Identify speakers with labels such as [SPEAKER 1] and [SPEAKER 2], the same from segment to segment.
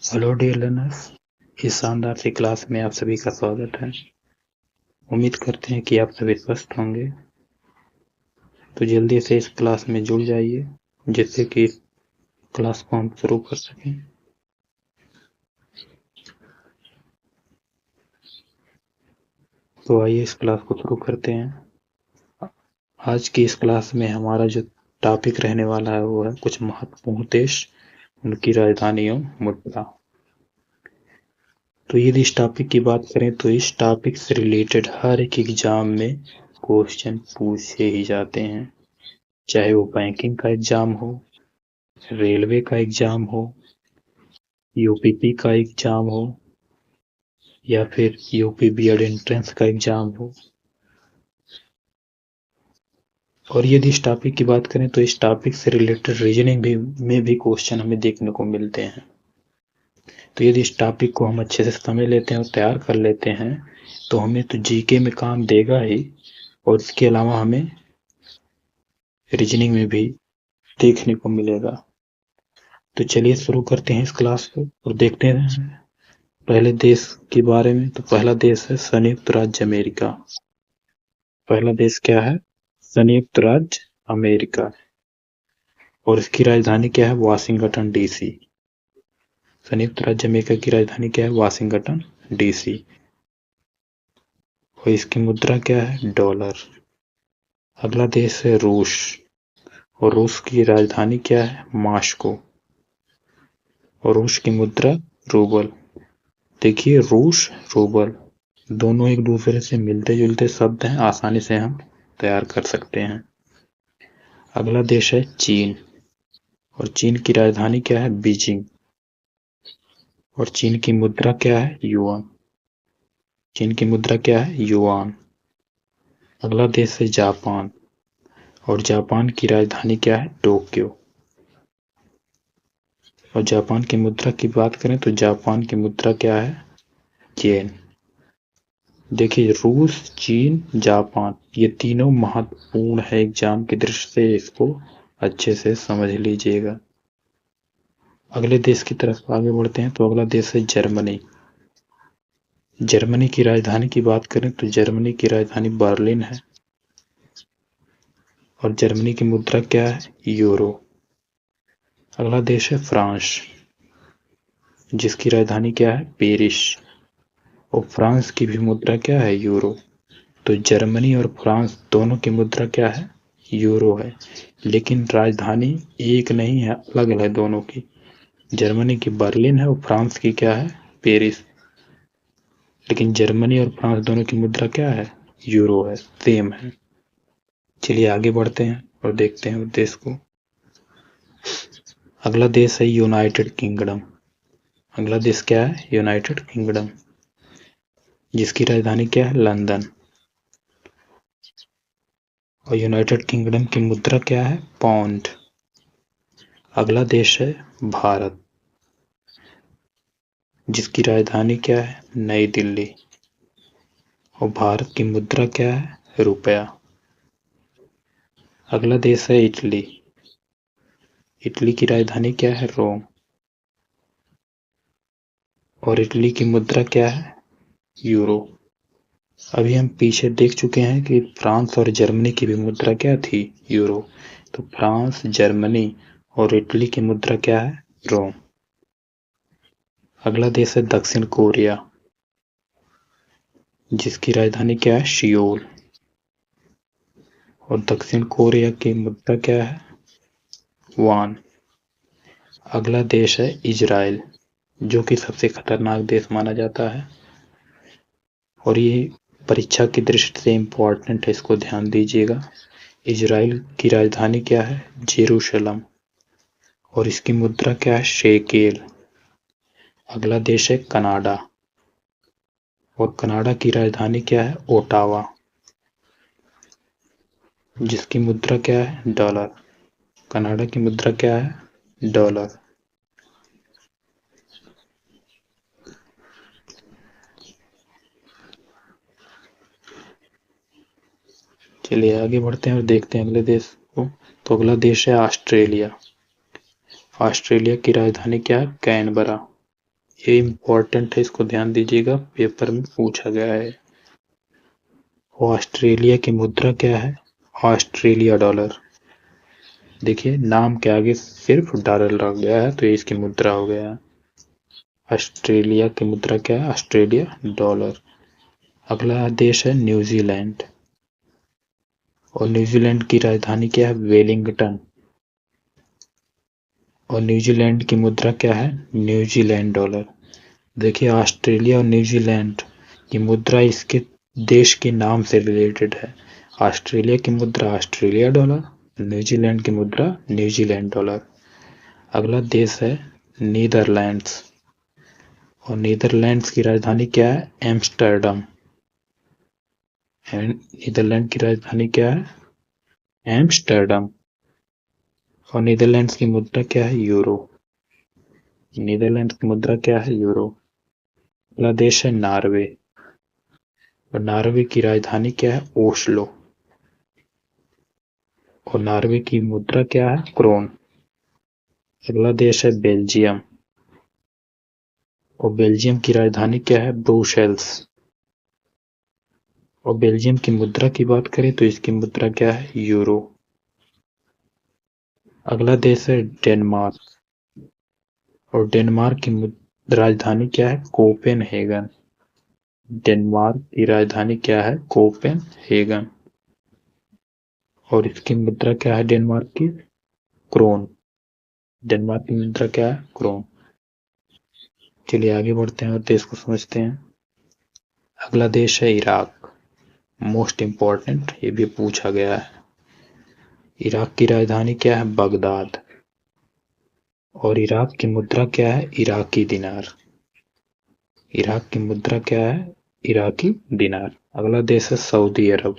[SPEAKER 1] Hello dear learners, इस शानदार सी class में आप सभी का स्वागत है। उम्मीद करते हैं कि आप सभी स्वस्थ होंगे। तो जल्दी से इस क्लास में जुड़ जाइए जिससे कि इस क्लास को हम शुरू कर सकें। तो आइए इस क्लास को शुरू करते हैं। आज की इस क्लास में हमारा जो टॉपिक रहने वाला है वो है कुछ महत्वपूर्ण देश, उनकी राजधानियों, मुद्रा। तो यदि इस टॉपिक की बात करें तो इस टॉपिक से रिलेटेड हर एक एग्जाम में क्वेश्चन पूछे ही जाते हैं, चाहे वो बैंकिंग का एग्जाम हो, रेलवे का एग्जाम हो, यूपीपी का एग्जाम हो या फिर यूपी बीएड एंट्रेंस का एग्जाम हो। और यदि इस टॉपिक की बात करें तो इस टॉपिक से रिलेटेड रीजनिंग में भी क्वेश्चन हमें देखने को मिलते हैं। तो यदि इस टॉपिक को हम अच्छे से समझ लेते हैं और तैयार कर लेते हैं तो हमें तो जीके में काम देगा ही, और इसके अलावा हमें रीजनिंग में भी देखने को मिलेगा। तो चलिए शुरू करते हैं इस क्लास को और देखते हैं पहले देश के बारे में। तो पहला देश है संयुक्त राज्य अमेरिका। पहला देश क्या है? संयुक्त राज्य अमेरिका। और इसकी राजधानी क्या है? Washington DC. संयुक्त राज्य अमेरिका की राजधानी क्या है? Washington DC. और इसकी मुद्रा क्या है? डॉलर। अगला देश है रूस, और रूस की राजधानी क्या है? मॉस्को। और रूस की मुद्रा रूबल। देखिए रूस, रूबल दोनों एक दूसरे से मिलते जुलते शब्द हैं, आसानी से हम तैयार कर सकते हैं। अगला देश है चीन, और चीन की राजधानी क्या है? बीजिंग। और चीन की मुद्रा क्या है? युआन। चीन की मुद्रा क्या है? युआन। अगला देश है जापान, और जापान की राजधानी क्या है? टोक्यो। और जापान की मुद्रा की बात करें तो जापान की मुद्रा क्या है? येन। देखिए रूस, चीन, जापान ये तीनों महत्वपूर्ण है एग्जाम की दृष्टि से, इसको अच्छे से समझ लीजिएगा। अगले देश की तरफ आगे बढ़ते हैं। तो अगला देश है जर्मनी। जर्मनी की राजधानी की बात करें तो जर्मनी की राजधानी बर्लिन है। और जर्मनी की मुद्रा क्या है? यूरो। अगला देश है फ्रांस, जिसकी राजधानी क्या है? पेरिस। और फ्रांस की भी मुद्रा क्या है? यूरो। तो जर्मनी और फ्रांस दोनों की मुद्रा क्या है? यूरो है, लेकिन राजधानी एक नहीं है, अलग अलग है दोनों की। जर्मनी की बर्लिन है और फ्रांस की क्या है? पेरिस। लेकिन जर्मनी और फ्रांस दोनों की मुद्रा क्या है? यूरो है, सेम है। चलिए आगे बढ़ते हैं और देखते हैं उस देश को। अगला देश है यूनाइटेड किंगडम। अगला देश क्या है? यूनाइटेड किंगडम, जिसकी राजधानी क्या है? लंदन। और यूनाइटेड किंगडम की मुद्रा क्या है? पाउंड। अगला देश है भारत, जिसकी राजधानी क्या है? नई दिल्ली। और भारत की मुद्रा क्या है? रुपया। अगला देश है इटली। इटली की राजधानी क्या है? रोम। और इटली की मुद्रा क्या है? यूरो। अभी हम पीछे देख चुके हैं कि फ्रांस और जर्मनी की भी मुद्रा क्या थी? यूरो। तो फ्रांस, जर्मनी और इटली की मुद्रा क्या है? रोम। अगला देश है दक्षिण कोरिया, जिसकी राजधानी क्या है? सियोल। और दक्षिण कोरिया की मुद्रा क्या है? वान। अगला देश है इजराइल, जो कि सबसे खतरनाक देश माना जाता है, और ये परीक्षा की दृष्टि से इम्पोर्टेंट है, इसको ध्यान दीजिएगा। इजराइल की राजधानी क्या है? जेरूशलम। और इसकी मुद्रा क्या है? शेकेल। अगला देश है कनाडा, और कनाडा की राजधानी क्या है? ओटावा, जिसकी मुद्रा क्या है? डॉलर। कनाडा की मुद्रा क्या है? डॉलर। चलिए आगे बढ़ते हैं और देखते हैं अगले देश को। तो अगला देश है ऑस्ट्रेलिया। ऑस्ट्रेलिया की राजधानी क्या है? कैनबरा। ये इम्पोर्टेंट है, इसको ध्यान दीजिएगा, पेपर में पूछा गया है। ऑस्ट्रेलिया की मुद्रा क्या है? Australia dollar. देखिए नाम के आगे सिर्फ डॉलर लग गया है तो ये इसकी मुद्रा हो गया। ऑस्ट्रेलिया की मुद्रा क्या है? Australia dollar. अगला देश है न्यूजीलैंड, और न्यूजीलैंड की राजधानी क्या है? वेलिंगटन। और न्यूजीलैंड की मुद्रा क्या है? New Zealand dollar. देखिए ऑस्ट्रेलिया और न्यूजीलैंड की मुद्रा इसके देश के नाम से रिलेटेड है। ऑस्ट्रेलिया की मुद्रा ऑस्ट्रेलिया डॉलर, न्यूजीलैंड की मुद्रा न्यूजीलैंड डॉलर। अगला देश है नीदरलैंड्स, और नीदरलैंड्स की राजधानी क्या है? एम्स्टर्डम। नीदरलैंड की राजधानी क्या है? एम्स्टर्डम। और नीदरलैंड्स की मुद्रा क्या है? यूरो। नीदरलैंड की मुद्रा क्या है? यूरो। अगला देश है नॉर्वे, और नॉर्वे की राजधानी क्या है? ओस्लो। और नॉर्वे की मुद्रा क्या है? क्रोन। अगला देश है बेल्जियम, और बेल्जियम की राजधानी क्या है? ब्रुसेल्स। और बेल्जियम की मुद्रा की बात करें तो इसकी मुद्रा क्या है? यूरो। अगला देश है डेनमार्क, और डेनमार्क की राजधानी क्या है? कोपेनहेगन। डेनमार्क की राजधानी क्या है? कोपेनहेगन। और इसकी मुद्रा क्या है डेनमार्क की? क्रोन। डेनमार्क की मुद्रा क्या है? क्रोन। चलिए आगे बढ़ते हैं और देश को समझते हैं। अगला देश है इराक, मोस्ट इम्पॉर्टेंट, ये भी पूछा गया है। इराक की राजधानी क्या है? बगदाद। और इराक की मुद्रा क्या है? इराकी दिनार। इराक की मुद्रा क्या है? इराकी दिनार। अगला देश है सऊदी अरब।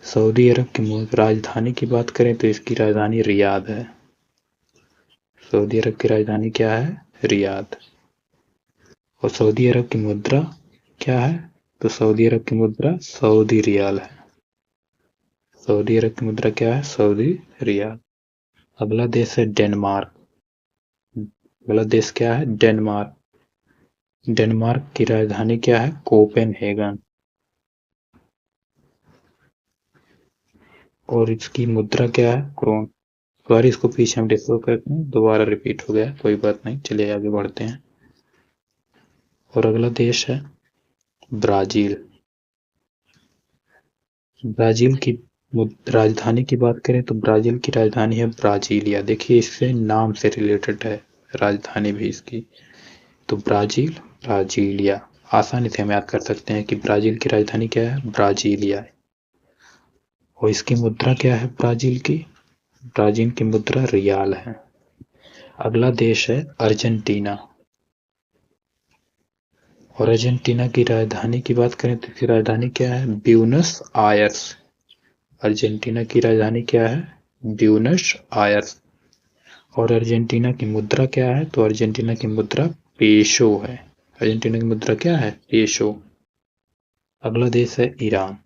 [SPEAKER 1] सऊदी अरब की राजधानी की बात करें तो इसकी राजधानी रियाद है। सऊदी अरब की राजधानी क्या है? रियाद। और सऊदी अरब की मुद्रा क्या है? तो सऊदी अरब की मुद्रा सऊदी रियाल है। सऊदी अरब की मुद्रा क्या है? Saudi riyal. अगला देश है डेनमार्क। अगला देश क्या है? डेनमार्क। डेनमार्क की राजधानी क्या है? कोपेनहेगन। और इसकी मुद्रा क्या है? क्रोन। सॉरी, इसको पीछे हम डिस्कस करते हैं, दोबारा रिपीट हो गया, कोई बात नहीं, चलिए आगे बढ़ते हैं। और अगला देश है ब्राजील। ब्राजील की राजधानी की बात करें तो ब्राजील की राजधानी है ब्राजीलिया। देखिए इससे नाम से रिलेटेड है राजधानी भी इसकी। तो ब्राजील, ब्राजीलिया, आसानी से हम याद कर सकते हैं कि ब्राजील की राजधानी क्या है? ब्राजीलिया है। और इसकी मुद्रा क्या है ब्राजील की? ब्राजील की मुद्रा रियाल है। अगला देश है अर्जेंटीना, और अर्जेंटीना की राजधानी की बात करें तो इसकी राजधानी क्या है? Buenos Aires. अर्जेंटीना की राजधानी क्या है? Buenos Aires. और अर्जेंटीना की मुद्रा क्या है? तो अर्जेंटीना की मुद्रा पेशो है। अर्जेंटीना की मुद्रा क्या है? पेशो। अगला देश है ईरान।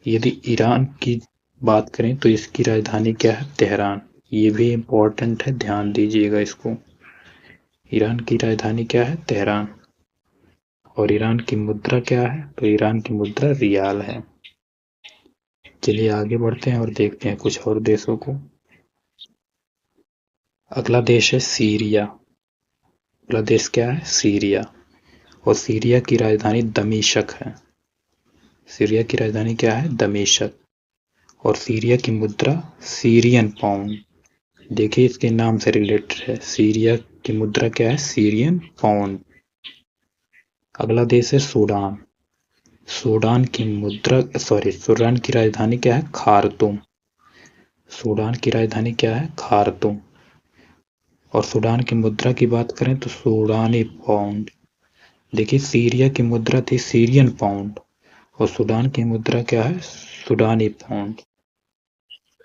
[SPEAKER 1] यदि ईरान की बात करें तो इसकी राजधानी क्या है? तेहरान। ये भी इम्पोर्टेंट है, ध्यान दीजिएगा इसको। ईरान की राजधानी क्या है? तेहरान। और ईरान की मुद्रा क्या है? तो ईरान की मुद्रा रियाल है। चलिए आगे बढ़ते हैं और देखते हैं कुछ और देशों को। अगला देश है सीरिया। अगला देश क्या है? सीरिया। और सीरिया की राजधानी दमिश्क है। सीरिया की राजधानी क्या है? दमिश्क। और सीरिया की मुद्रा सीरियन पाउंड। देखिए इसके नाम से रिलेटेड है, सीरिया की मुद्रा क्या है? Syrian pound. अगला देश है सूडान। सूडान की राजधानी क्या है? खार्तूम। सूडान की राजधानी क्या है? खार्तूम। और सूडान की मुद्रा की बात करें तो सूडानी पाउंड। देखिए सीरिया की मुद्रा थी सीरियन पाउंड, और सूडान की मुद्रा क्या है? सूडानी पाउंड।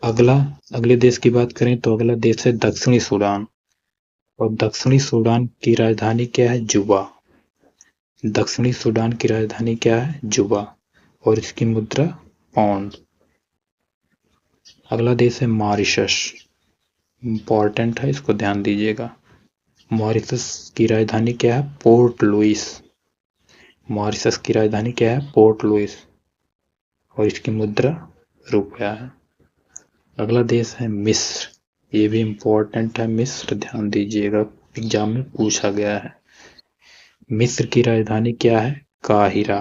[SPEAKER 1] अगले देश की बात करें तो अगला देश है दक्षिणी सूडान, और दक्षिणी सूडान की राजधानी क्या है? जुबा। दक्षिणी सूडान की राजधानी क्या है? जुबा। और इसकी मुद्रा पाउंड। अगला देश है मॉरिशस। इंपॉर्टेंट है, इसको ध्यान दीजिएगा। मॉरिशस की राजधानी क्या है? Port Louis. मॉरिशस की राजधानी क्या है? Port Louis. और इसकी मुद्रा रुपया है। अगला देश है मिस्र। ये भी इम्पोर्टेंट है मिस्र, ध्यान दीजिएगा, एग्जाम में पूछा गया है। मिस्र की राजधानी क्या है? काहिरा।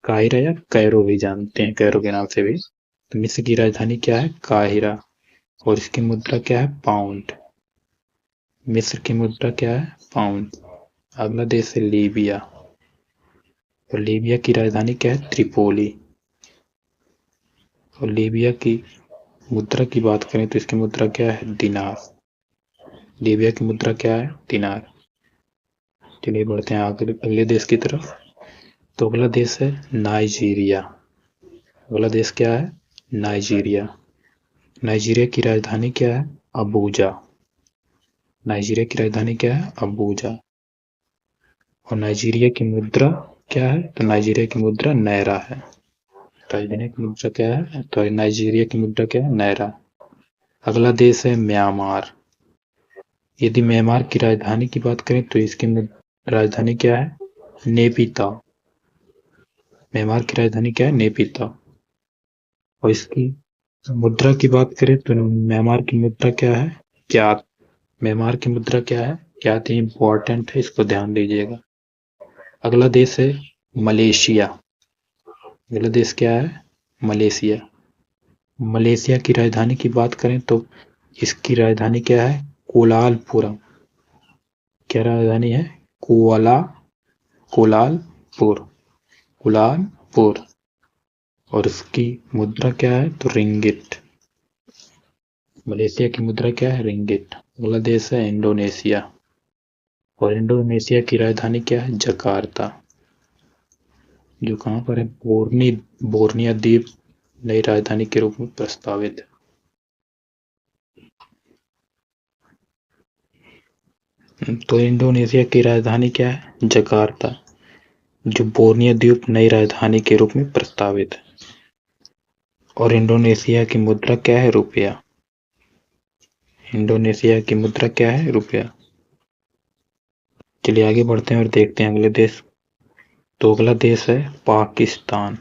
[SPEAKER 1] काहिरा या कैरो भी जानते हैं, कैरो के नाम से भी। तो मिस्र की राजधानी क्या है? काहिरा। और इसकी मुद्रा क्या है? पाउंड। मिस्र की मुद्रा क्या है? पाउंड। अगला देश है लीबिया। और लीबिया की राजधानी क्या है? त्रिपोली। और लीबिया की मुद्रा की बात करें तो इसकी मुद्रा क्या है? दिनार। लीबिया की मुद्रा क्या है? दिनार। चलिए बढ़ते हैं आगे अगले देश की तरफ। तो अगला देश है नाइजीरिया। अगला देश क्या है? नाइजीरिया। नाइजीरिया की राजधानी क्या है? अबूजा। नाइजीरिया की राजधानी क्या है? अबूजा। और नाइजीरिया की मुद्रा क्या है? तो नाइजीरिया की मुद्रा नायरा है। राजधानी की मुद्रा क्या है? तो नाइजीरिया की मुद्रा क्या है? नायरा। अगला देश है म्यांमार। यदि म्यांमार की राजधानी की बात करें तो इसकी राजधानी क्या है? नेपिता। म्यांमार की राजधानी क्या है? नेपिता। और इसकी मुद्रा की बात करें तो म्यांमार की मुद्रा क्या है? क्यात। म्यांमार की मुद्रा क्या है? क्यात। इंपॉर्टेंट है, इसको ध्यान दीजिएगा। अगला देश है मलेशिया। अगला देश क्या है? मलेशिया। मलेशिया की राजधानी की बात करें तो इसकी राजधानी क्या है? कुआलालंपुर। क्या राजधानी है? कुआलालंपुर। कुआलालंपुर। और इसकी मुद्रा क्या है? तो रिंगिट। मलेशिया की मुद्रा क्या है? रिंगिट। अगला देश है इंडोनेशिया। और इंडोनेशिया की राजधानी क्या है? जकार्ता। जो कहाँ पर है? बोर्निया द्वीप नई राजधानी के रूप में प्रस्तावित है। तो इंडोनेशिया की राजधानी क्या है? जकार्ता। जो बोर्निया द्वीप नई राजधानी के रूप में प्रस्तावित है। और इंडोनेशिया की मुद्रा क्या है? रुपया। इंडोनेशिया की मुद्रा क्या है? रुपया। चलिए आगे बढ़ते हैं और देखते हैं अगले देश। तो अगला देश है पाकिस्तान।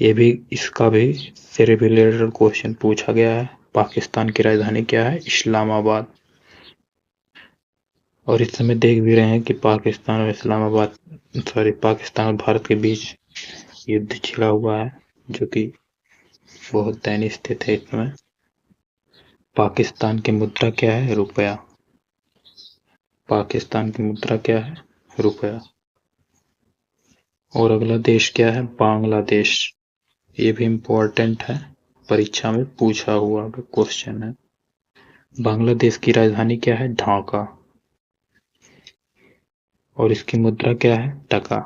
[SPEAKER 1] ये भी इसका भी से रिलेटेड क्वेश्चन पूछा गया है। पाकिस्तान की राजधानी क्या है? इस्लामाबाद। और इस समय देख भी रहे हैं कि पाकिस्तान और भारत के बीच युद्ध छिड़ा हुआ है, जो कि बहुत दयनीय स्थिति है इस समय। पाकिस्तान की मुद्रा क्या है? रुपया। पाकिस्तान की मुद्रा क्या है? रुपया। और अगला देश क्या है? बांग्लादेश। ये भी इम्पोर्टेंट है, परीक्षा में पूछा हुआ क्वेश्चन है। बांग्लादेश की राजधानी क्या है? ढाका। और इसकी मुद्रा क्या है? टका।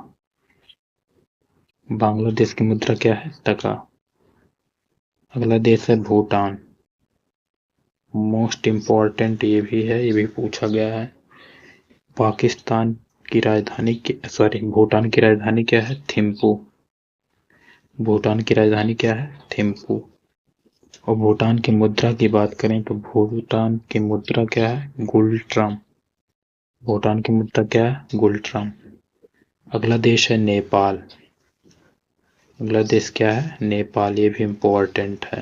[SPEAKER 1] बांग्लादेश की मुद्रा क्या है? टका। अगला देश है भूटान। मोस्ट इम्पोर्टेंट ये भी है, ये भी पूछा गया है। पाकिस्तान की राजधानी भूटान की राजधानी क्या है? थिम्पू। भूटान की राजधानी क्या है? थिम्पू। और भूटान की मुद्रा की बात करें तो भूटान की मुद्रा क्या है? गुल्ट्रम। भूटान की मुद्रा क्या है? गुल्ट्रम। अगला देश है नेपाल। अगला देश क्या है? नेपाल। ये भी इम्पोर्टेंट है,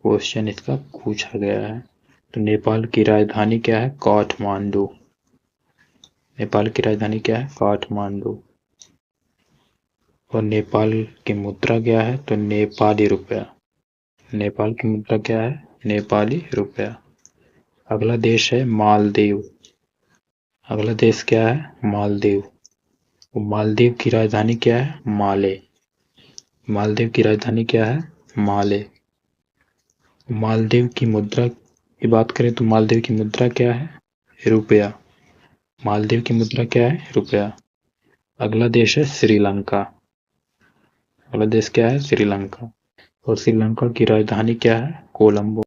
[SPEAKER 1] क्वेश्चन इसका पूछा गया है। तो नेपाल की राजधानी क्या है? काठमांडू। नेपाल की राजधानी क्या है? काठमांडू। और नेपाल की मुद्रा क्या है? तो नेपाली रुपया। नेपाल की मुद्रा क्या है? नेपाली रुपया। अगला देश है मालदीव। अगला देश क्या है? मालदीव। मालदीव की राजधानी क्या है? माले। मालदीव की राजधानी क्या है? माले। मालदीव की मुद्रा की बात करें तो मालदीव की मुद्रा क्या है? रुपया। मालदीव की मुद्रा क्या है? रुपया। अगला देश है श्रीलंका। अगला देश क्या है? श्रीलंका। और श्रीलंका की राजधानी क्या है? कोलंबो।